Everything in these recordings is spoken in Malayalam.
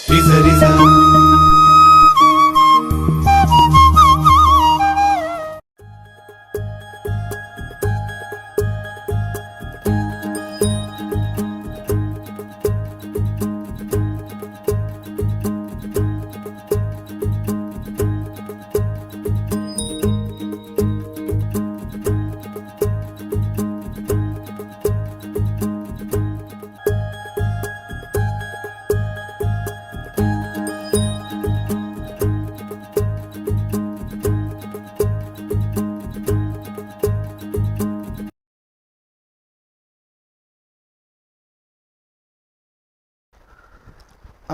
Risa, risa.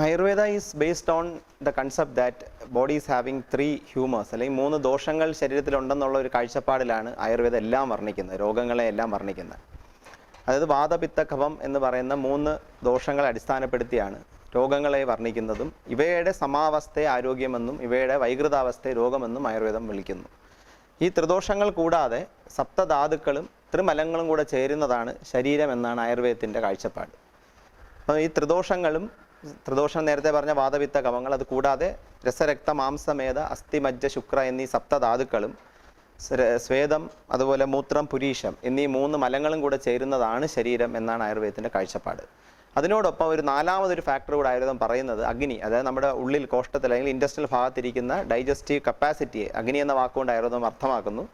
Ayurveda is based on the concept that body is having three humors, അല്ലെങ്കിൽ മൂന്ന് ദോഷങ്ങൾ ശരീരത്തിലുണ്ടെന്നുള്ള ഒരു കാഴ്ചപ്പാടിലാണ് ആയുർവേദം എല്ലാം വർണ്ണിക്കുന്നത്, രോഗങ്ങളെ എല്ലാം വർണ്ണിക്കുന്നത്. അതായത് വാതപിത്ത കഫം എന്ന് പറയുന്ന മൂന്ന് ദോഷങ്ങളെ അടിസ്ഥാനപ്പെടുത്തിയാണ് രോഗങ്ങളെ വർണ്ണിക്കുന്നതും ഇവയുടെ സമാവസ്ഥയെ ആരോഗ്യമെന്നും ഇവയുടെ വൈകൃതാവസ്ഥയെ രോഗമെന്നും ആയുർവേദം വിളിക്കുന്നു. ഈ ത്രിദോഷങ്ങൾ കൂടാതെ സപ്തധാതുക്കളും ത്രിമലങ്ങളും കൂടെ ചേരുന്നതാണ് ശരീരം എന്നാണ് ആയുർവേദത്തിൻ്റെ കാഴ്ചപ്പാട്. അപ്പോൾ ഈ ത്രിദോഷം നേരത്തെ പറഞ്ഞ വാതപിത്ത കഫങ്ങൾ, അത് കൂടാതെ രസരക്ത മാംസമേധ അസ്ഥി മജ്ജ ശുക്ര എന്നീ സപ്തധാതുക്കളും സ്വേദം അതുപോലെ മൂത്രം പുരീഷം എന്നീ മൂന്ന് മലങ്ങളും കൂടെ ചേരുന്നതാണ് ശരീരം എന്നാണ് ആയുർവേദത്തിൻ്റെ കാഴ്ചപ്പാട്. അതിനോടൊപ്പം ഒരു നാലാമതൊരു ഫാക്ടർ കൂടെ ആയുർവേദം പറയുന്നത് അഗ്നി, അതായത് നമ്മുടെ ഉള്ളിൽ കോഷ്ടത്തിൽ അല്ലെങ്കിൽ ഇൻഡസ്ട്രിയൽ ഭാഗത്തിരിക്കുന്ന ഡൈജസ്റ്റീവ് കപ്പാസിറ്റിയെ അഗ്നി എന്ന വാക്കുകൊണ്ട് ആയുർവേദം അർത്ഥമാക്കുന്നു.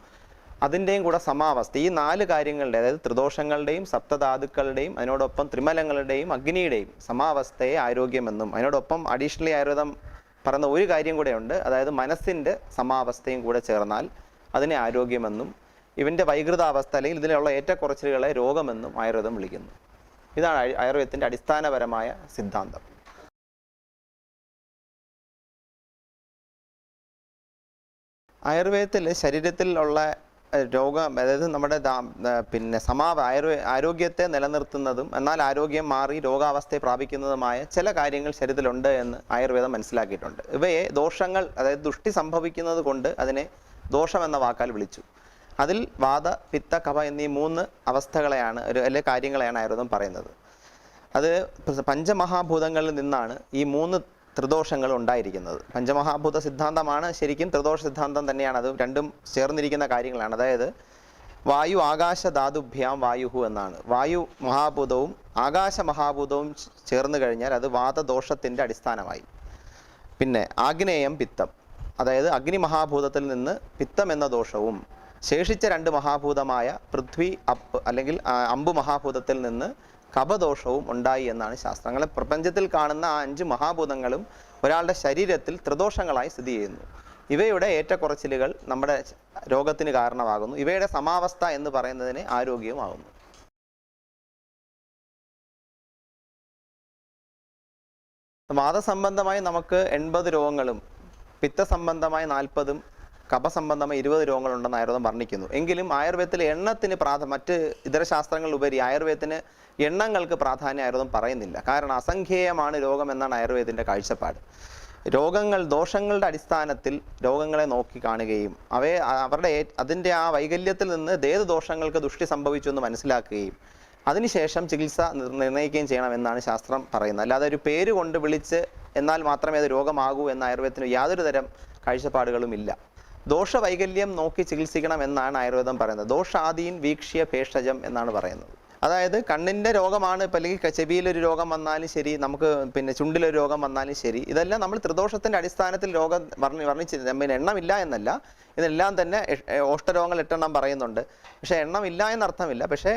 അതിൻ്റെയും കൂടെ സമാവസ്ഥ, ഈ നാല് കാര്യങ്ങളുടെ, അതായത് ത്രിദോഷങ്ങളുടെയും സപ്തധാതുക്കളുടെയും അതിനോടൊപ്പം ത്രിമലങ്ങളുടെയും അഗ്നിയുടെയും സമാവസ്ഥയെ ആരോഗ്യമെന്നും, അതിനോടൊപ്പം അഡീഷണലി ആയുർവേദം പറയുന്ന ഒരു കാര്യം കൂടെ ഉണ്ട്, അതായത് മനസ്സിൻ്റെ സമാവസ്ഥയും കൂടെ ചേർന്നാൽ അതിനെ ആരോഗ്യമെന്നും ഇവൻ്റെ വൈകൃതാവസ്ഥ അല്ലെങ്കിൽ ഇതിലുള്ള ഏറ്റക്കുറച്ചിലുകളെ രോഗമെന്നും ആയുർവേദം വിളിക്കുന്നു. ഇതാണ് ആയുർവേദത്തിൻ്റെ അടിസ്ഥാനപരമായ സിദ്ധാന്തം. ആയുർവേദത്തിൽ ശരീരത്തിലുള്ള രോഗം, അതായത് നമ്മുടെ ആരോഗ്യത്തെ നിലനിർത്തുന്നതും എന്നാൽ ആരോഗ്യം മാറി രോഗാവസ്ഥയെ പ്രാപിക്കുന്നതുമായ ചില കാര്യങ്ങൾ ശരീരത്തിലുണ്ട് എന്ന് ആയുർവേദം മനസ്സിലാക്കിയിട്ടുണ്ട്. ഇവയെ ദോഷങ്ങൾ, അതായത് ദുഷ്ടി സംഭവിക്കുന്നത് കൊണ്ട് അതിനെ ദോഷം എന്ന വാക്കാൽ വിളിച്ചു. അതിൽ വാത പിത്ത കഫ എന്നീ മൂന്ന് അവസ്ഥകളെയാണ് അല്ലെ കാര്യങ്ങളെയാണ് ആയുർവേദം പറയുന്നത്. അത് പഞ്ചമഹാഭൂതങ്ങളിൽ നിന്നാണ് ഈ മൂന്ന് ത്രിദോഷങ്ങൾ ഉണ്ടായിരിക്കുന്നത്. പഞ്ചമഹാഭൂത സിദ്ധാന്തമാണ് ശരിക്കും ത്രിദോഷ സിദ്ധാന്തം തന്നെയാണ്, അത് രണ്ടും ചേർന്നിരിക്കുന്ന കാര്യങ്ങളാണ്. അതായത് വായു ആകാശ ധാതുഭ്യാം വായുഹു എന്നാണ്. വായു മഹാഭൂതവും ആകാശ മഹാഭൂതവും ചേർന്ന് കഴിഞ്ഞാൽ അത് വാതദോഷത്തിൻ്റെ അടിസ്ഥാനമായി. പിന്നെ ആഗ്നേയം പിത്തം, അതായത് അഗ്നി മഹാഭൂതത്തിൽ നിന്ന് പിത്തം എന്ന ദോഷവും ശേഷിച്ച രണ്ട് മഹാഭൂതമായ പൃഥ്വി അപ്പ് അല്ലെങ്കിൽ അമ്പു മഹാഭൂതത്തിൽ നിന്ന് കഫദോഷവും ഉണ്ടായി എന്നാണ് ശാസ്ത്രങ്ങൾ. പ്രപഞ്ചത്തിൽ കാണുന്ന ആ 5 മഹാഭൂതങ്ങളും ഒരാളുടെ ശരീരത്തിൽ ത്രിദോഷങ്ങളായി സ്ഥിതി ചെയ്യുന്നു. ഇവയുടെ ഏറ്റക്കുറച്ചിലുകൾ നമ്മുടെ രോഗത്തിന് കാരണമാകുന്നു. ഇവയുടെ സമാവസ്ഥ എന്ന് പറയുന്നതിന് ആരോഗ്യവുമാകുന്നു. വാദസംബന്ധമായി നമുക്ക് 80 രോഗങ്ങളും പിത്തസംബന്ധമായി 40ഉം കഫസംബന്ധമായി 20 രോഗങ്ങളുണ്ടെന്ന് ആയുർവേദം വർണ്ണിക്കുന്നു. എങ്കിലും ആയുർവേദത്തിൽ എണ്ണത്തിന് മറ്റ് ഇതര ശാസ്ത്രങ്ങളിലുപരി ആയുർവേദത്തിന് എണ്ണങ്ങൾക്ക് പ്രാധാന്യം ആയുർവേദം പറയുന്നില്ല. കാരണം അസംഖ്യേയമാണ് രോഗം എന്നാണ് ആയുർവേദത്തിൻ്റെ കാഴ്ചപ്പാട്. ദോഷങ്ങളുടെ അടിസ്ഥാനത്തിൽ രോഗങ്ങളെ നോക്കി കാണുകയും അതിൻ്റെ ആ വൈകല്യത്തിൽ നിന്ന് ഏത് ദോഷങ്ങൾക്ക് ദുഷ്ടി സംഭവിച്ചു എന്ന് മനസ്സിലാക്കുകയും അതിനുശേഷം ചികിത്സ നിർണ്ണയിക്കുകയും ചെയ്യണമെന്നാണ് ശാസ്ത്രം പറയുന്നത്. അല്ലാതെ ഒരു പേര് കൊണ്ട് വിളിച്ച് എന്നാൽ മാത്രമേ അത് രോഗമാകൂ എന്ന ആയുർവേദത്തിന് യാതൊരു തരം കാഴ്ചപ്പാടുകളും ഇല്ല. ദോഷവൈകല്യം നോക്കി ചികിത്സിക്കണം എന്നാണ് ആയുർവേദം പറയുന്നത്. ദോഷാദീൻ വീക്ഷ്യ ഭേഷജം എന്നാണ് പറയുന്നത്. അതായത് കണ്ണിൻ്റെ രോഗമാണ്, ഇപ്പം അല്ലെങ്കിൽ ചെവിയിലൊരു രോഗം വന്നാലും ശരി, നമുക്ക് പിന്നെ ചുണ്ടിലൊരു രോഗം വന്നാലും ശരി, ഇതെല്ലാം നമ്മൾ ത്രിദോഷത്തിൻ്റെ അടിസ്ഥാനത്തിൽ രോഗം വർണ്ണിച്ച് എണ്ണമില്ല എന്നല്ല, ഇതെല്ലാം തന്നെ ഓഷ്ടരോഗങ്ങൾ 8 പറയുന്നുണ്ട്. പക്ഷേ എണ്ണമില്ല എന്നർത്ഥമില്ല. പക്ഷേ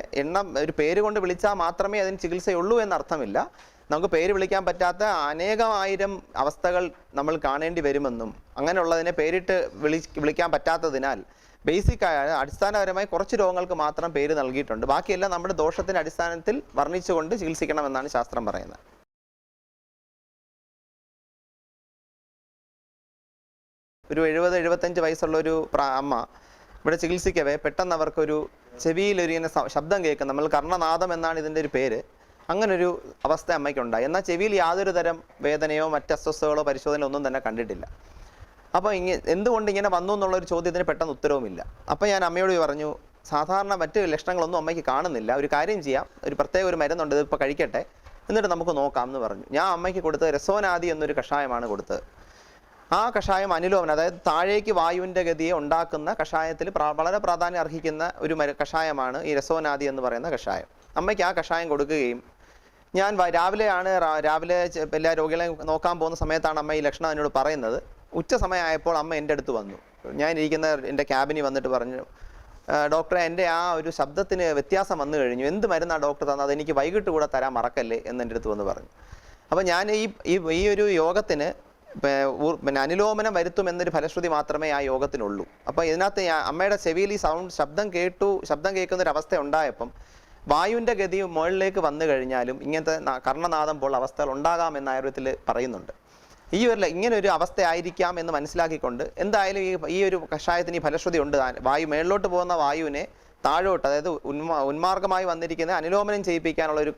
ഒരു പേര് കൊണ്ട് വിളിച്ചാൽ മാത്രമേ അതിന് ചികിത്സയുള്ളൂ എന്നർത്ഥമില്ല. നമുക്ക് പേര് വിളിക്കാൻ പറ്റാത്ത അനേകമായിരം അവസ്ഥകൾ നമ്മൾ കാണേണ്ടി വരുമെന്നും അങ്ങനെയുള്ളതിനെ പേരിട്ട് വിളിക്കാൻ പറ്റാത്തതിനാൽ അടിസ്ഥാനപരമായി കുറച്ച് രോഗങ്ങൾക്ക് മാത്രം പേര് നൽകിയിട്ടുണ്ട്. ബാക്കിയെല്ലാം നമ്മുടെ ദോഷത്തിൻ്റെ അടിസ്ഥാനത്തിൽ വർണ്ണിച്ചുകൊണ്ട് ചികിത്സിക്കണമെന്നാണ് ശാസ്ത്രം പറയുന്നത്. ഒരു 70-75 വയസ്സുള്ളൊരു അമ്മ ഇവിടെ ചികിത്സിക്കവേ പെട്ടെന്ന് അവർക്കൊരു ചെവിയിലൊരു ഇങ്ങനെ ശബ്ദം കേൾക്കും. നമ്മൾ കർണനാദം എന്നാണ് ഇതിൻ്റെ ഒരു പേര്. അങ്ങനൊരു അവസ്ഥ അമ്മയ്ക്കുണ്ടായി. എന്നാൽ ചെവിയിൽ യാതൊരു തരം വേദനയോ മറ്റ് അസ്വസ്ഥതകളോ പരിശോധനയോ ഒന്നും തന്നെ കണ്ടിട്ടില്ല. അപ്പോൾ എന്തുകൊണ്ട് ഇങ്ങനെ വന്നു എന്നുള്ളൊരു ചോദ്യത്തിന് പെട്ടെന്ന് ഉത്തരവുമില്ല. അപ്പോൾ ഞാൻ അമ്മയോട് പറഞ്ഞു, സാധാരണ മറ്റ് ലക്ഷണങ്ങളൊന്നും അമ്മയ്ക്ക് കാണുന്നില്ല, ഒരു കാര്യം ചെയ്യാം, ഒരു പ്രത്യേക ഒരു മരുന്നുണ്ട്, ഇതിപ്പോൾ കഴിക്കട്ടെ, എന്നിട്ട് നമുക്ക് നോക്കാം എന്ന് പറഞ്ഞു. ഞാൻ അമ്മയ്ക്ക് കൊടുത്തത് രസോനാദി എന്നൊരു കഷായമാണ് കൊടുത്തത്. ആ കഷായം അനുലോമനം, അതായത് താഴേക്ക് വായുവിൻ്റെ ഗതിയെ ഉണ്ടാക്കുന്ന കഷായത്തിൽ വളരെ പ്രാധാന്യം അർഹിക്കുന്ന ഒരു കഷായമാണ് ഈ രസോനാദി എന്ന് പറയുന്ന കഷായം. അമ്മയ്ക്ക് ആ കഷായം കൊടുക്കുകയും ഞാൻ രാവിലെ എല്ലാ രോഗികളെ നോക്കാൻ പോകുന്ന സമയത്താണ് അമ്മ ഈ ലക്ഷണം എന്നോട് പറയുന്നത്. ഉച്ച സമയമായപ്പോൾ അമ്മ എൻ്റെ അടുത്ത് വന്നു. ഞാൻ ഇരിക്കുന്ന എൻ്റെ ക്യാബിനിൽ വന്നിട്ട് പറഞ്ഞു, ഡോക്ടറെ, എൻ്റെ ആ ഒരു ശബ്ദത്തിന് വ്യത്യാസം വന്നു കഴിഞ്ഞു, എന്ത് മരുന്നാണ് ഡോക്ടർ തന്നത്, അതെനിക്ക് വൈകിട്ട് കൂടെ തരാൻ മറക്കല്ലേ എന്ന് എൻ്റെ അടുത്ത് വന്ന് പറഞ്ഞു. അപ്പോൾ ഞാൻ ഈ ഒരു യോഗത്തിന് പിന്നെ അനുലോമനം വരുത്തും എന്നൊരു ഫലശ്രുതി മാത്രമേ ആ യോഗത്തിനുള്ളൂ. അപ്പോൾ ഇതിനകത്ത് അമ്മയുടെ ചെവിയിൽ ഈ ശബ്ദം കേൾക്കുന്ന ഒരു അവസ്ഥ ഉണ്ടായപ്പം വായുവിൻ്റെ ഗതി മുകളിലേക്ക് വന്നു കഴിഞ്ഞാലും ഇങ്ങനത്തെ കർണനാദം പോലുള്ള അവസ്ഥകൾ ഉണ്ടാകാമെന്ന് ആയുർവേദത്തിൽ പറയുന്നുണ്ട്. ഇങ്ങനെ ഒരു അവസ്ഥ ആയിരിക്കാം എന്ന് മനസ്സിലാക്കിക്കൊണ്ട് എന്തായാലും ഈ ഒരു കഷായത്തിന് ഈ ഫലശ്രുതി ഉണ്ട്. വായു മേളിലോട്ട് പോകുന്ന വായുവിനെ താഴോട്ട്, അതായത് ഉന്മാർഗമായി വന്നിരിക്കുന്ന അനുലോമനം ചെയ്യിപ്പിക്കാനുള്ള ഒരു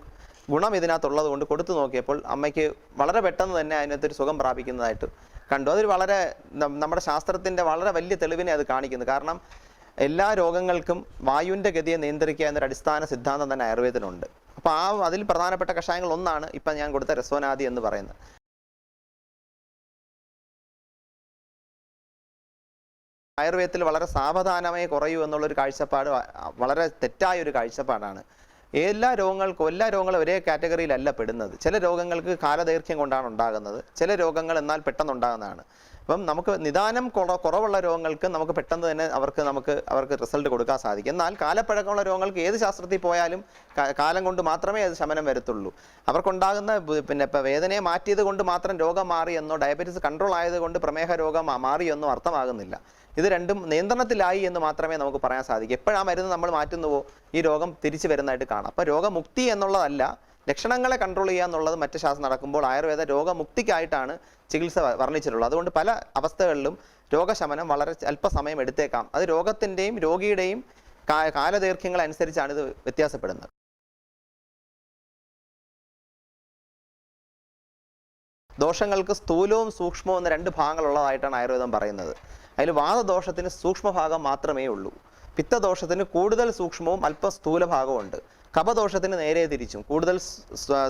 ഗുണം ഇതിനകത്തുള്ളത് കൊണ്ട് കൊടുത്തു നോക്കിയപ്പോൾ അമ്മയ്ക്ക് വളരെ പെട്ടെന്ന് തന്നെ അതിനകത്തൊരു സുഖം പ്രാപിക്കുന്നതായിട്ട് കണ്ടു. അതൊരു വളരെ നമ്മുടെ ശാസ്ത്രത്തിൻ്റെ വളരെ വലിയ തെളിവിനെ അത് കാണിക്കുന്നു. കാരണം എല്ലാ രോഗങ്ങൾക്കും വായുവിൻ്റെ ഗതിയെ നിയന്ത്രിക്കുക എന്നൊരു അടിസ്ഥാന സിദ്ധാന്തം തന്നെ ആയുർവേദത്തിനുണ്ട്. അപ്പോൾ അതിൽ പ്രധാനപ്പെട്ട കഷായങ്ങൾ ഒന്നാണ് ഇപ്പം ഞാൻ കൊടുത്ത രസോനാദി എന്ന് പറയുന്നത്. ആയുർവേദത്തിൽ വളരെ സാവധാനമായി കുറയൂ എന്നുള്ളൊരു കാഴ്ചപ്പാട് വളരെ തെറ്റായ ഒരു കാഴ്ചപ്പാടാണ്. എല്ലാ രോഗങ്ങളും ഒരേ കാറ്റഗറിയിലല്ല പെടുന്നത്. ചില രോഗങ്ങൾക്ക് കാലദൈർഘ്യം കൊണ്ടാണ് ഉണ്ടാകുന്നത്, ചില രോഗങ്ങൾ എന്നാൽ പെട്ടെന്ന് ഉണ്ടാകുന്നതാണ്. അപ്പം നമുക്ക് നിദാനം കുറവുള്ള രോഗങ്ങൾക്ക് നമുക്ക് പെട്ടെന്ന് തന്നെ അവർക്ക് റിസൾട്ട് കൊടുക്കാൻ സാധിക്കും. എന്നാൽ കാലപ്പഴക്കമുള്ള രോഗങ്ങൾക്ക് ഏത് ശാസ്ത്രത്തിൽ പോയാലും കാലം കൊണ്ട് മാത്രമേ അത് ശമനം വരത്തുള്ളൂ. അവർക്കുണ്ടാകുന്ന ഇപ്പോൾ വേദനയെ മാറ്റിയത് കൊണ്ട് മാത്രം രോഗം മാറിയെന്നോ ഡയബറ്റീസ് കൺട്രോൾ ആയതുകൊണ്ട് പ്രമേഹ രോഗം മാറിയെന്നോ അർത്ഥമാകുന്നില്ല. ഇത് രണ്ടും നിയന്ത്രണത്തിലായി എന്ന് മാത്രമേ നമുക്ക് പറയാൻ സാധിക്കൂ. എപ്പോഴാ മരുന്ന് നമ്മൾ മാറ്റുന്നുവോ ഈ രോഗം തിരിച്ചു വരുന്നതായിട്ട് കാണാം. അപ്പോൾ രോഗമുക്തി എന്നുള്ളതല്ല, ലക്ഷണങ്ങളെ കൺട്രോൾ ചെയ്യുക എന്നുള്ളത് മറ്റ് ശാസ്ത്രം നടക്കുമ്പോൾ ആയുർവേദ രോഗമുക്തിക്കായിട്ടാണ് ചികിത്സ വർണ്ണിച്ചിട്ടുള്ളത്. അതുകൊണ്ട് പല അവസ്ഥകളിലും രോഗശമനം വളരെ അല്പസമയം എടുത്തേക്കാം. അത് രോഗത്തിൻ്റെയും രോഗിയുടെയും കാലദൈർഘ്യങ്ങൾ അനുസരിച്ചാണ് ഇത് വ്യത്യാസപ്പെടുന്നത്. ദോഷങ്ങൾക്ക് സ്ഥൂലവും സൂക്ഷ്മവും എന്ന രണ്ട് ഭാഗങ്ങളുള്ളതായിട്ടാണ് ആയുർവേദം പറയുന്നത്. അതിൽ വാതദോഷത്തിന് സൂക്ഷ്മഭാഗം മാത്രമേ ഉള്ളൂ. പിത്തദോഷത്തിന് കൂടുതൽ സൂക്ഷ്മവും അല്പം സ്ഥൂലഭാഗവും ഉണ്ട്. കഫദോഷത്തിന് നേരെ തിരിച്ചും കൂടുതൽ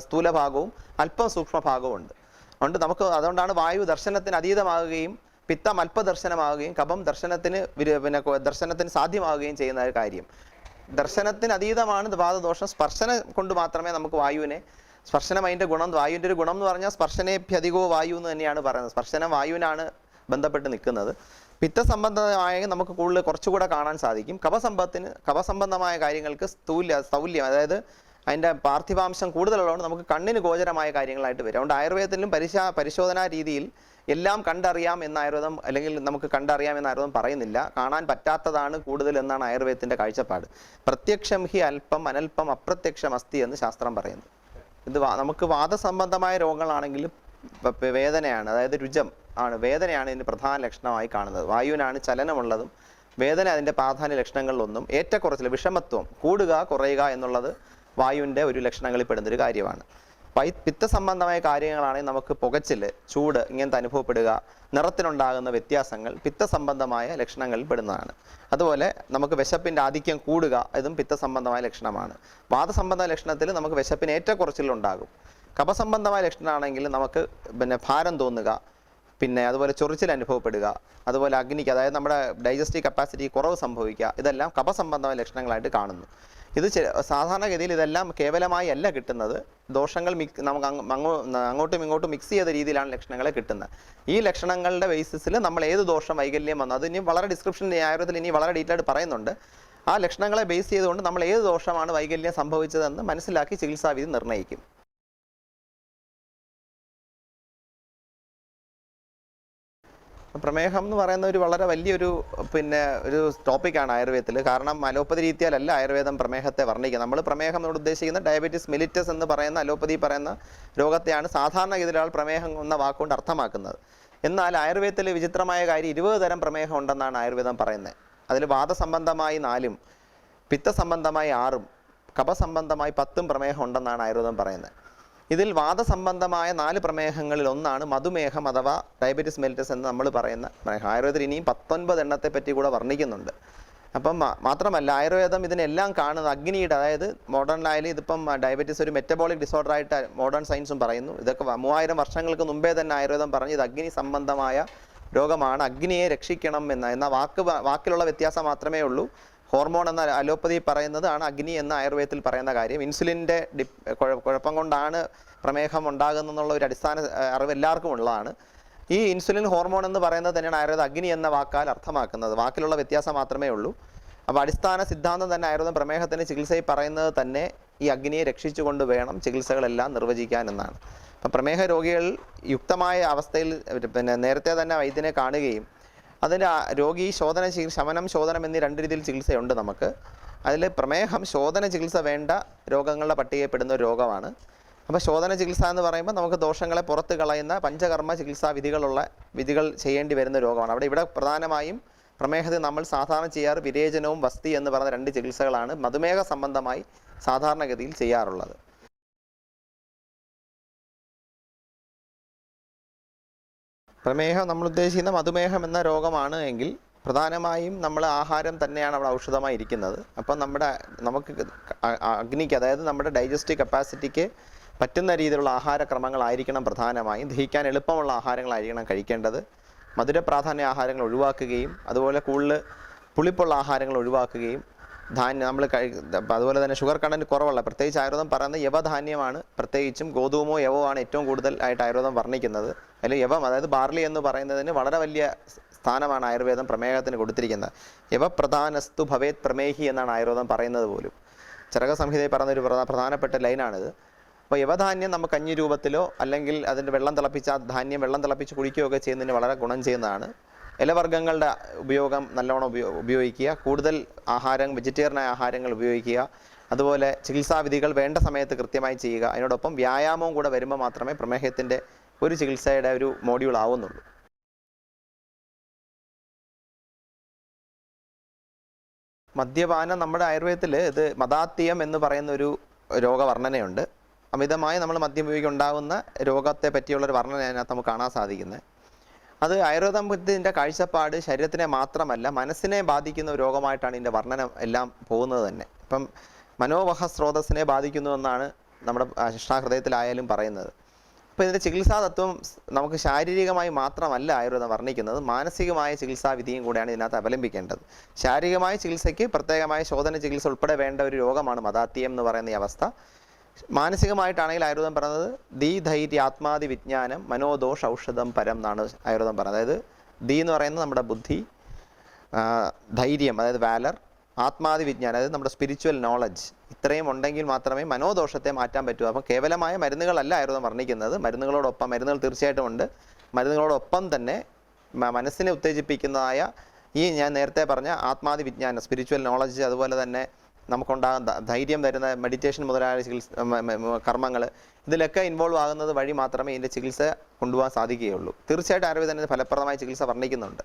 സ്ഥൂലഭാഗവും അല്പം സൂക്ഷ്മഭാഗവും ഉണ്ട്. അതുകൊണ്ടാണ് വായു ദർശനത്തിന് അതീതമാകുകയും പിത്തം അല്പദർശനമാകുകയും കഫം ദർശനത്തിന് സാധ്യമാകുകയും ചെയ്യുന്ന ഒരു കാര്യം. ദർശനത്തിന് അതീതമാണ് വാതദോഷം. സ്പർശനം കൊണ്ട് മാത്രമേ നമുക്ക് വായുവിനെ സ്പർശനം അതിൻ്റെ ഗുണം, വായുവിൻ്റെ ഒരു ഗുണം എന്ന് പറഞ്ഞാൽ സ്പർശനേഭ്യധികോ വായു എന്ന് തന്നെയാണ് പറയുന്നത്. സ്പർശനം വായുവിനാണ് ബന്ധപ്പെട്ട് നിൽക്കുന്നത്. പിത്തസംബന്ധമായ നമുക്ക് കുറച്ചുകൂടെ കാണാൻ സാധിക്കും. കഫസംബന്ധമായ കാര്യങ്ങൾക്ക് സ്ഥൗല്യം, അതായത് അതിൻ്റെ പാർത്ഥിവാംശം കൂടുതലുള്ളതുകൊണ്ട് നമുക്ക് കണ്ണിന് ഗോചരമായ കാര്യങ്ങളായിട്ട് വരും. അതുകൊണ്ട് ആയുർവേദത്തിലും പരിശോധനാ രീതിയിൽ എല്ലാം കണ്ടറിയാം എന്ന് ആയുർവേദം, അല്ലെങ്കിൽ നമുക്ക് കണ്ടറിയാം എന്ന് ആയുർവേദം പറയുന്നില്ല. കാണാൻ പറ്റാത്തതാണ് കൂടുതൽ എന്നാണ് ആയുർവേദത്തിൻ്റെ കാഴ്ചപ്പാട്. പ്രത്യക്ഷം ഹി അല്പം അനൽപ്പം അപ്രത്യക്ഷം അസ്തി എന്ന് ശാസ്ത്രം പറയുന്നു. ഇത് നമുക്ക് വാദസംബന്ധമായ രോഗങ്ങളാണെങ്കിലും വേദനയാണ്, അതായത് രുചം ആണ്, വേദനയാണ് ഇതിന് പ്രധാന ലക്ഷണമായി കാണുന്നത്. വായുവിനാണ് ചലനമുള്ളതും വേദന അതിൻ്റെ പ്രാധാന്യ ലക്ഷണങ്ങളിലൊന്നും. ഏറ്റക്കുറച്ചിൽ, വിഷമത്വം, കൂടുക കുറയുക എന്നുള്ളത് വായുവിൻ്റെ ഒരു ലക്ഷണങ്ങളിൽ പെടുന്നൊരു കാര്യമാണ്. പിത്തസംബന്ധമായ കാര്യങ്ങളാണെങ്കിൽ നമുക്ക് പുകച്ചിൽ, ചൂട് ഇങ്ങനത്തെ അനുഭവപ്പെടുക, നിറത്തിനുണ്ടാകുന്ന വ്യത്യാസങ്ങൾ പിത്തസംബന്ധമായ ലക്ഷണങ്ങളിൽ പെടുന്നതാണ്. അതുപോലെ നമുക്ക് വിശപ്പിൻ്റെ ആധിക്യം കൂടുക, ഇതും പിത്തസംബന്ധമായ ലക്ഷണമാണ്. വാദസംബന്ധ ലക്ഷണത്തിൽ നമുക്ക് വിശപ്പിന് ഏറ്റക്കുറച്ചിലുണ്ടാകും. കഫസംബന്ധമായ ലക്ഷണമാണെങ്കിൽ നമുക്ക് ഭാരം തോന്നുക, അതുപോലെ ചൊറിച്ചിൽ അനുഭവപ്പെടുക, അതുപോലെ അഗ്നിക്ക്, അതായത് നമ്മുടെ ഡൈജസ്റ്റീവ് കപ്പാസിറ്റി കുറവ് സംഭവിക്കുക, ഇതെല്ലാം കഫസംബന്ധമായ ലക്ഷണങ്ങളായിട്ട് കാണുന്നു. ഇത് സാധാരണഗതിയിൽ ഇതെല്ലാം കേവലമായി അല്ല കിട്ടുന്നത്. ദോഷങ്ങൾ നമുക്ക് അങ്ങോട്ടും ഇങ്ങോട്ടും മിക്സ് ചെയ്ത രീതിയിലാണ് ലക്ഷണങ്ങളെ കിട്ടുന്നത്. ഈ ലക്ഷണങ്ങളുടെ ബേസിസിൽ നമ്മൾ ഏത് ദോഷം വൈകല്യം വന്നു, അത് ഇനി വളരെ ഡിസ്ക്രിപ്ഷൻ ആയുർവേദത്തിൽ ഇനി വളരെ ഡീറ്റെയിൽ ആയിട്ട് പറയുന്നുണ്ട്. ആ ലക്ഷണങ്ങളെ ബേസ് ചെയ്തുകൊണ്ട് നമ്മൾ ഏത് ദോഷമാണ് വൈകല്യം സംഭവിച്ചതെന്ന് മനസ്സിലാക്കി ചികിത്സാവിധി നിർണ്ണയിക്കും. പ്രമേഹം എന്ന് പറയുന്ന ഒരു വളരെ വലിയൊരു ഒരു ടോപ്പിക്കാണ് ആയുർവേദത്തിൽ. കാരണം അലോപ്പതി രീതിയാലല്ല ആയുർവേദം പ്രമേഹത്തെ വർണ്ണിക്കുന്നത്. നമ്മൾ പ്രമേഹം എന്നോട് ഉദ്ദേശിക്കുന്ന ഡയബറ്റീസ് മെലിറ്റസ് എന്ന് പറയുന്ന അലോപ്പതി പറയുന്ന രോഗത്തെയാണ് സാധാരണഗതിയിൽ പ്രമേഹം എന്ന വാക്കുകൊണ്ട് അർത്ഥമാക്കുന്നത്. എന്നാൽ ആയുർവേദത്തിൽ വിചിത്രമായ കാര്യം 20 തരം പ്രമേഹം ഉണ്ടെന്നാണ് ആയുർവേദം പറയുന്നത്. അതിൽ വാദസംബന്ധമായി 4, പിത്തസംബന്ധമായി 6, കഫസംബന്ധമായി 10 പ്രമേഹം ഉണ്ടെന്നാണ് ആയുർവേദം പറയുന്നത്. ഇതിൽ വാദസംബന്ധമായ 4 പ്രമേഹങ്ങളിൽ ഒന്നാണ് മധുമേഹം അഥവാ ഡയബറ്റീസ് മെലിറ്റസ് എന്ന് നമ്മൾ പറയുന്ന പ്രമേഹം. ആയുർവേദത്തിൽ ഇനിയും 19 എണ്ണത്തെ പറ്റി കൂടെ വർണ്ണിക്കുന്നുണ്ട്. അപ്പം മാത്രമല്ല ആയുർവേദം ഇതിനെല്ലാം കാണുന്നത് അഗ്നിയുടെ, അതായത് മോഡേണിലായാലും ഇതിപ്പം ഡയബറ്റീസ് ഒരു മെറ്റബോളിക് ഡിസോർഡർ ആയിട്ട് മോഡേൺ സയൻസും പറയുന്നു. ഇതൊക്കെ 3000 വർഷങ്ങൾക്ക് മുമ്പേ തന്നെ ആയുർവേദം പറഞ്ഞു ഇത് അഗ്നി സംബന്ധമായ രോഗമാണ്, അഗ്നിയെ രക്ഷിക്കണം എന്നാൽ വാക്കിലുള്ള വ്യത്യാസം മാത്രമേ ഉള്ളൂ. ഹോർമോൺ എന്ന അലോപ്പതി പറയുന്നതാണ് അഗ്നി എന്ന ആയുർവേദത്തിൽ പറയുന്ന കാര്യം. ഇൻസുലിൻ്റെ കുഴപ്പം കൊണ്ടാണ് പ്രമേഹം ഉണ്ടാകുന്നുള്ള ഒരു അടിസ്ഥാന അറിവ് എല്ലാവർക്കും ഉള്ളതാണ്. ഈ ഇൻസുലിൻ ഹോർമോൺ എന്ന് പറയുന്നത് തന്നെയാണ് ആയുർവേദം അഗ്നി എന്ന വാക്കാൽ അർത്ഥമാക്കുന്നത്. വാക്കിലുള്ള വ്യത്യാസം മാത്രമേ ഉള്ളൂ. അപ്പോൾ അടിസ്ഥാന സിദ്ധാന്തം തന്നെ ആയുർവേദം പ്രമേഹത്തിന് ചികിത്സയിൽ പറയുന്നത് തന്നെ ഈ അഗ്നിയെ രക്ഷിച്ചുകൊണ്ട് വേണം ചികിത്സകളെല്ലാം നിർവചിക്കാൻ എന്നാണ്. അപ്പം പ്രമേഹ രോഗികൾ യുക്തമായ അവസ്ഥയിൽ നേരത്തെ തന്നെ വൈദ്യനെ കാണുകയും അതിൻ്റെ രോഗി ശോധന ശമനം ശോധനം എന്നീ 2 രീതിയിൽ ചികിത്സയുണ്ട് നമുക്ക്. അതിൽ പ്രമേഹം ശോധന ചികിത്സ വേണ്ട രോഗങ്ങളുടെ പട്ടികയിൽപ്പെടുന്ന ഒരു രോഗമാണ്. അപ്പോൾ ശോധന ചികിത്സ എന്ന് പറയുമ്പോൾ നമുക്ക് ദോഷങ്ങളെ പുറത്ത് കളയുന്ന പഞ്ചകർമ്മ ചികിത്സാ വിധികൾ ചെയ്യേണ്ടി വരുന്ന രോഗമാണ്. ഇവിടെ പ്രധാനമായും പ്രമേഹത്തിൽ നമ്മൾ സാധാരണ ചെയ്യാറ് വിരേചനവും വസ്തി എന്ന് പറയുന്ന 2 ചികിത്സകളാണ് മധുമേഹ സംബന്ധമായി സാധാരണഗതിയിൽ ചെയ്യാറുള്ളത്. പ്രമേഹം നമ്മൾ ഉദ്ദേശിക്കുന്ന മധുമേഹം എന്ന രോഗമാണ് എങ്കിൽ പ്രധാനമായും നമ്മൾ ആഹാരം തന്നെയാണ് അവിടെ ഔഷധമായി ഇരിക്കുന്നത്. അപ്പം നമുക്ക് അഗ്നിക്ക്, അതായത് നമ്മുടെ ഡൈജസ്റ്റീവ് കപ്പാസിറ്റിക്ക് പറ്റുന്ന രീതിയിലുള്ള ആഹാരക്രമങ്ങളായിരിക്കണം പ്രധാനമായും. ദഹിക്കാൻ എളുപ്പമുള്ള ആഹാരങ്ങളായിരിക്കണം കഴിക്കേണ്ടത്. മധുര പ്രാധാന്യ ആഹാരങ്ങൾ ഒഴിവാക്കുകയും അതുപോലെ കൂടുതൽ പുളിപ്പുള്ള ആഹാരങ്ങൾ ഒഴിവാക്കുകയും അതുപോലെ തന്നെ ഷുഗർ കണ്ടന്റ് കുറവുള്ള, പ്രത്യേകിച്ച് ആയുർവേദം പറയുന്ന യവധാന്യമാണ്, പ്രത്യേകിച്ചും ഗോതൂമോ യവമാണ് ഏറ്റവും കൂടുതൽ ആയിട്ട് ആയുർവേദം വർണ്ണിക്കുന്നത്. അതിൽ യവം, അതായത് ബാർലി എന്ന് പറയുന്നതിന് വളരെ വലിയ സ്ഥാനമാണ് ആയുർവേദം പ്രമേഹത്തിന് കൊടുത്തിരിക്കുന്നത്. യവപ്രധാനസ്തു ഭവേത് പ്രമേഹി എന്നാണ് ആയുർവേദം പറയുന്നത് പോലും. ചരക സംഹിതയിൽ പറയുന്ന ഒരു പ്രധാനപ്പെട്ട ലൈനാണിത്. അപ്പോൾ യവധാന്യം നമുക്ക് കഞ്ഞി രൂപത്തിലോ അല്ലെങ്കിൽ അതിൻ്റെ ധാന്യം വെള്ളം തിളപ്പിച്ച് കുടിക്കുകയൊക്കെ ചെയ്യുന്നതിന് വളരെ ഗുണം ചെയ്യുന്നതാണ്. ഇലവർഗ്ഗങ്ങളുടെ ഉപയോഗം നല്ലവണ്ണം ഉപയോഗിക്കുക, കൂടുതൽ വെജിറ്റേറിയനായ ആഹാരങ്ങൾ ഉപയോഗിക്കുക, അതുപോലെ ചികിത്സാവിധികൾ വേണ്ട സമയത്ത് കൃത്യമായി ചെയ്യുക. അതിനോടൊപ്പം വ്യായാമവും കൂടെ വരുമ്പോൾ മാത്രമേ പ്രമേഹത്തിൻ്റെ ഒരു ചികിത്സയുടെ ഒരു മോഡ്യൂൾ ആവുന്നുള്ളൂ. മദ്യപാനം നമ്മുടെ ആയുർവേദത്തിൽ ഇത് മദാത്യം എന്ന് പറയുന്ന ഒരു രോഗവർണ്ണനയുണ്ട്. അമിതമായി നമ്മൾ മദ്യം ഉപയോഗിക്കുണ്ടാകുന്ന രോഗത്തെ പറ്റിയുള്ളൊരു വർണ്ണന അതിനകത്ത് നമുക്ക് കാണാൻ സാധിക്കുന്നത്. അത് ആയുർവേദത്തിൻ്റെ കാഴ്ചപ്പാട് ശരീരത്തിനെ മാത്രമല്ല മനസ്സിനെ ബാധിക്കുന്ന ഒരു രോഗമായിട്ടാണ് ഇതിൻ്റെ വർണ്ണനം എല്ലാം പോകുന്നത് തന്നെ. ഇപ്പം മനോവഹ സ്രോതസ്സിനെ ബാധിക്കുന്നു എന്നാണ് നമ്മുടെ അഷ്ടാഹൃദയത്തിലായാലും പറയുന്നത്. അപ്പോൾ ഇതിൻ്റെ ചികിത്സാ തത്വം നമുക്ക് ശാരീരികമായി മാത്രമല്ല ആയുർവേദം വർണ്ണിക്കുന്നത്, മാനസികമായ ചികിത്സാവിധിയും കൂടെയാണ് ഇതിനകത്ത് അവലംബിക്കേണ്ടത്. ശാരീരികമായ ചികിത്സയ്ക്ക് പ്രത്യേകമായ ശോധന ചികിത്സ ഉൾപ്പെടെ വേണ്ട ഒരു രോഗമാണ് മദാത്യം എന്ന് പറയുന്ന ഈ അവസ്ഥ. മാനസികമായിട്ടാണെങ്കിൽ ആയുർവേദം പറയുന്നത് ധൈര്യ ആത്മാദി വിജ്ഞാനം മനോദോഷ ഔഷധം പരം എന്നാണ് ആയുർവേദം പറയുന്നത്. അതായത് എന്ന് പറയുന്നത് നമ്മുടെ ബുദ്ധി, ധൈര്യം അതായത് വാലർ, ആത്മാദി വിജ്ഞാനം അതായത് നമ്മുടെ സ്പിരിച്വൽ നോളജ്, ഇത്രയും ഉണ്ടെങ്കിൽ മാത്രമേ മനോദോഷത്തെ മാറ്റാൻ പറ്റൂ. അപ്പം കേവലമായ മരുന്നുകളല്ല ആയുർവേദം വർണ്ണിക്കുന്നത്. മരുന്നുകൾ തീർച്ചയായിട്ടും ഉണ്ട്. മരുന്നുകളോടൊപ്പം തന്നെ മനസ്സിനെ ഉത്തേജിപ്പിക്കുന്നതായ ഞാൻ നേരത്തെ പറഞ്ഞ ആത്മാദി വിജ്ഞാനം, സ്പിരിച്വൽ നോളജ്, അതുപോലെ തന്നെ നമുക്കുണ്ടാകുന്ന ധൈര്യം തരുന്ന മെഡിറ്റേഷൻ മുതലായ കർമ്മങ്ങൾ, ഇതിലൊക്കെ ഇൻവോൾവ് ആകുന്നത് വഴി മാത്രമേ ഇതിൻ്റെ ചികിത്സ കൊണ്ടുപോകാൻ സാധിക്കുകയുള്ളൂ. തീർച്ചയായിട്ടും ആയുർവേദത്തിന് ഫലപ്രദമായ ചികിത്സ വർണ്ണിക്കുന്നുണ്ട്.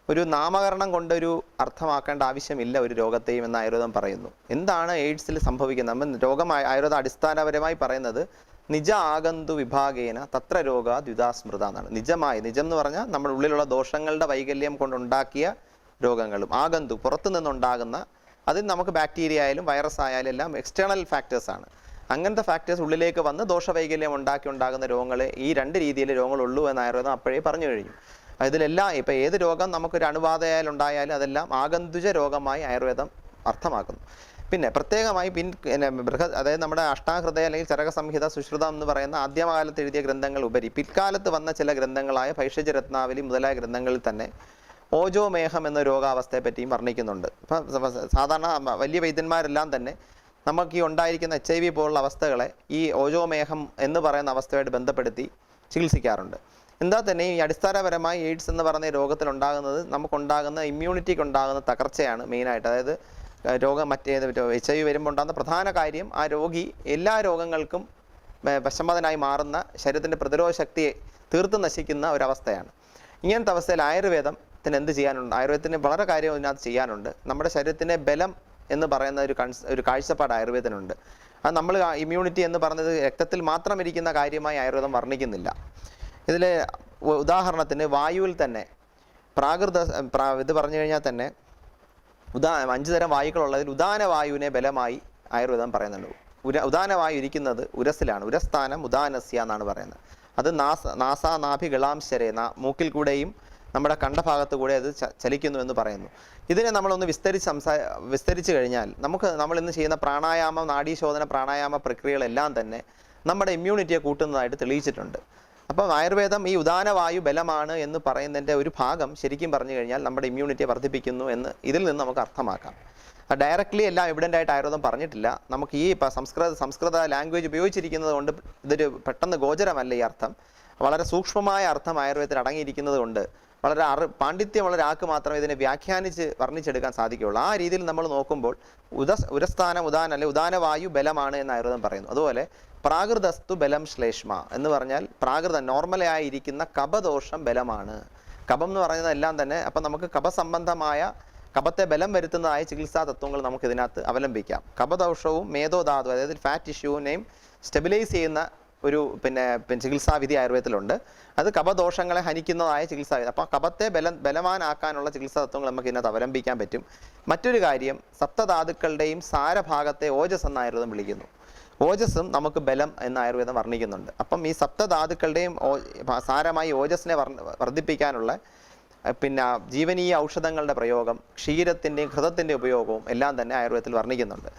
ഒരു നാമകരണം കൊണ്ടൊരു അർത്ഥമാക്കേണ്ട ആവശ്യമില്ല ഒരു രോഗത്തെയും എന്ന് ആയുർവേദം പറയുന്നു. എന്താണ് എയ്ഡ്സിൽ സംഭവിക്കുന്നത്? നമ്മൾ ആയുർവേദം അടിസ്ഥാനപരമായി പറയുന്നത് നിജ ആഗന്തു വിഭാഗേന തത്ര രോഗ ദ്വിതാസ്മൃത എന്നാണ്. നിജം എന്ന് പറഞ്ഞാൽ നമ്മുടെ ഉള്ളിലുള്ള ദോഷങ്ങളുടെ വൈകല്യം കൊണ്ടുണ്ടാക്കിയ രോഗങ്ങളും, ആഗന്തു പുറത്തു നിന്നുണ്ടാകുന്ന, അതിൽ നമുക്ക് ബാക്ടീരിയ ആയാലും വൈറസ് ആയാലും എല്ലാം എക്സ്റ്റേണൽ ഫാക്ടേഴ്സാണ്. അങ്ങനത്തെ ഫാക്ടേഴ്സ് ഉള്ളിലേക്ക് വന്ന് ദോഷവൈകല്യം ഉണ്ടാകുന്ന രോഗങ്ങളെ ഈ 2 രീതിയിൽ രോഗങ്ങളുള്ളൂ എന്ന് ആയുർവേദം അപ്പോഴേ പറഞ്ഞു കഴിഞ്ഞു. ഇതിലെല്ലാം ഇപ്പം ഏത് രോഗം നമുക്കൊരു അണുബാധയാലുണ്ടായാലും അതെല്ലാം ആഗന്തുജ രോഗമായി ആയുർവേദം അർത്ഥമാക്കുന്നു. പിന്നെ പ്രത്യേകമായി അതായത് നമ്മുടെ അഷ്ടാഹൃദയ അല്ലെങ്കിൽ ചരക സംഹിത, സുശ്രുതം എന്ന് പറയുന്ന ആദ്യകാലത്ത് എഴുതിയ ഗ്രന്ഥങ്ങൾ ഉപരി പിൽക്കാലത്ത് വന്ന ചില ഗ്രന്ഥങ്ങളായ ഭൈഷജ രത്നാവലി മുതലായ ഗ്രന്ഥങ്ങളിൽ തന്നെ ഓജോമേഹം എന്ന രോഗാവസ്ഥയെ പറ്റിയും വർണ്ണിക്കുന്നുണ്ട്. ഇപ്പം സാധാരണ വലിയ വൈദ്യന്മാരെല്ലാം തന്നെ നമുക്ക് ഈ ഉണ്ടായിരിക്കുന്ന HIV പോലുള്ള അവസ്ഥകളെ ഈ ഓജോമേഹം എന്ന് പറയുന്ന അവസ്ഥയായിട്ട് ബന്ധപ്പെടുത്തി ചികിത്സിക്കാറുണ്ട്. എന്താ തന്നെ ഈ അടിസ്ഥാനപരമായി എയ്ഡ്സ് എന്ന് പറയുന്ന രോഗത്തിലുണ്ടാകുന്നത് നമുക്കുണ്ടാകുന്ന ഇമ്മ്യൂണിറ്റിക്ക് ഉണ്ടാകുന്ന തകർച്ചയാണ് മെയിനായിട്ട്. അതായത് HIV വരുമ്പോൾ ഉണ്ടാകുന്ന പ്രധാന കാര്യം ആ രോഗി എല്ലാ രോഗങ്ങൾക്കും വിഷമതനായി മാറുന്ന, ശരീരത്തിൻ്റെ പ്രതിരോധ ശക്തിയെ തീർത്തും നശിക്കുന്ന ഒരവസ്ഥയാണ്. ഇങ്ങനത്തെ അവസ്ഥയിൽ ആയുർവേദത്തിന് എന്ത് ചെയ്യാനുണ്ട്? ആയുർവേദത്തിന് വളരെ കാര്യം ഇതിനകത്ത് ചെയ്യാനുണ്ട്. നമ്മുടെ ശരീരത്തിൻ്റെ ബലം എന്ന് പറയുന്ന ഒരു കാഴ്ചപ്പാട് ആയുർവേദത്തിനുണ്ട്. അത് നമ്മൾ ഇമ്മ്യൂണിറ്റി എന്ന് പറയുന്നത് രക്തത്തിൽ മാത്രം ഇരിക്കുന്ന കാര്യമായി ആയുർവേദം വർണ്ണിക്കുന്നില്ല. ഇതിൽ ഉദാഹരണത്തിന് വായുവിൽ തന്നെ ഇത് പറഞ്ഞു കഴിഞ്ഞാൽ തന്നെ 5 തരം വായുക്കളുള്ളതിൽ ഉദാന വായുവിനെ ബലമായി ആയുർവേദം പറയുന്നുണ്ട്. ഉദാന വായു ഇരിക്കുന്നത് ഉരസിലാണ്. ഉരസ്ഥാനം ഉദാനസ്യ എന്നാണ് പറയുന്നത്. അത് നാസാനാഭികളാംശരെ, മൂക്കിൽ കൂടെയും നമ്മുടെ കണ്ഠഭാഗത്ത് കൂടെ അത് ചലിക്കുന്നു എന്ന് പറയുന്നു. ഇതിനെ നമ്മളൊന്ന് വിസ്തരിച്ച് കഴിഞ്ഞാൽ നമ്മൾ ഇന്ന് ചെയ്യുന്ന പ്രാണായാമം, നാഡീശോധന, പ്രാണായാമ പ്രക്രിയകളെല്ലാം തന്നെ നമ്മുടെ ഇമ്മ്യൂണിറ്റിയെ കൂട്ടുന്നതായിട്ട് തെളിയിച്ചിട്ടുണ്ട്. അപ്പം ആയുർവേദം ഈ ഉദാനവായു ബലമാണ് എന്ന് പറയുന്നതിൻ്റെ ഒരു ഭാഗം ശരിക്കും പറഞ്ഞു കഴിഞ്ഞാൽ നമ്മുടെ ഇമ്മ്യൂണിറ്റിയെ വർദ്ധിപ്പിക്കുന്നു എന്ന് ഇതിൽ നിന്ന് നമുക്ക് അർത്ഥമാക്കാം. ഡയറക്റ്റ്ലി എല്ലാം എവിഡൻ്റ് ആയിട്ട് ആയുർവേദം പറഞ്ഞിട്ടില്ല. നമുക്ക് ഈ സംസ്കൃത ലാംഗ്വേജ് ഉപയോഗിച്ചിരിക്കുന്നത് കൊണ്ട് ഇതൊരു പെട്ടെന്ന് ഗോചരമല്ല. ഈ അർത്ഥം വളരെ സൂക്ഷ്മമായ അർത്ഥം ആയുർവേദത്തിൽ അടങ്ങിയിരിക്കുന്നത് കൊണ്ട് വളരെ പാണ്ഡിത്യമുള്ള ഒരാൾക്ക് മാത്രമേ ഇതിനെ വ്യാഖ്യാനിച്ച് വർണ്ണിച്ചെടുക്കാൻ സാധിക്കുകയുള്ളൂ. ആ രീതിയിൽ നമ്മൾ നോക്കുമ്പോൾ ഉരസ്ഥാനം ഉദാനവായു ബലമാണ് എന്ന് ആയുർവേദം പറയുന്നു. അതുപോലെ പ്രാകൃതസ്തു ബലം ശ്ലേഷ്മ എന്ന് പറഞ്ഞാൽ പ്രാകൃതം നോർമലായിരിക്കുന്ന കപദോഷം ബലമാണ്. കപം എന്ന് പറയുന്നത് എല്ലാം തന്നെ അപ്പം നമുക്ക് കപസംബന്ധമായ കപത്തെ ബലം വരുത്തുന്നതായ ചികിത്സാ തത്വങ്ങൾ നമുക്ക് ഇതിനകത്ത് അവലംബിക്കാം. കപദോഷവും മേധോധാതു, അതായത് ഫാറ്റ് ടിഷ്യൂവിനെയും സ്റ്റെബിലൈസ് ചെയ്യുന്ന ഒരു ചികിത്സാവിധി ആയുർവേദത്തിലുണ്ട്. അത് കപദോഷങ്ങളെ ഹനിക്കുന്നതായ ചികിത്സാവിധി. അപ്പോൾ കപത്തെ ബലവാനാക്കാനുള്ള ചികിത്സാ തത്വങ്ങൾ നമുക്ക് ഇതിനകത്ത് അവലംബിക്കാൻ പറ്റും. മറ്റൊരു കാര്യം, സപ്തധാതുക്കളുടെയും സാരഭാഗത്തെ ഓജസ് എന്ന് ആയുർവേദം വിളിക്കുന്നു. ഓജസ്സും നമുക്ക് ബലം എന്ന് ആയുർവേദം വർണ്ണിക്കുന്നുണ്ട്. അപ്പം ഈ സപ്തധാതുക്കളുടെയും സാരമായി ഓജസ്സിനെ വർദ്ധിപ്പിക്കാനുള്ള ജീവനീയ ഔഷധങ്ങളുടെ പ്രയോഗം, ക്ഷീരത്തിൻ്റെയും ഘൃതത്തിൻ്റെ ഉപയോഗവും എല്ലാം തന്നെ ആയുർവേദത്തിൽ വർണ്ണിക്കുന്നുണ്ട്.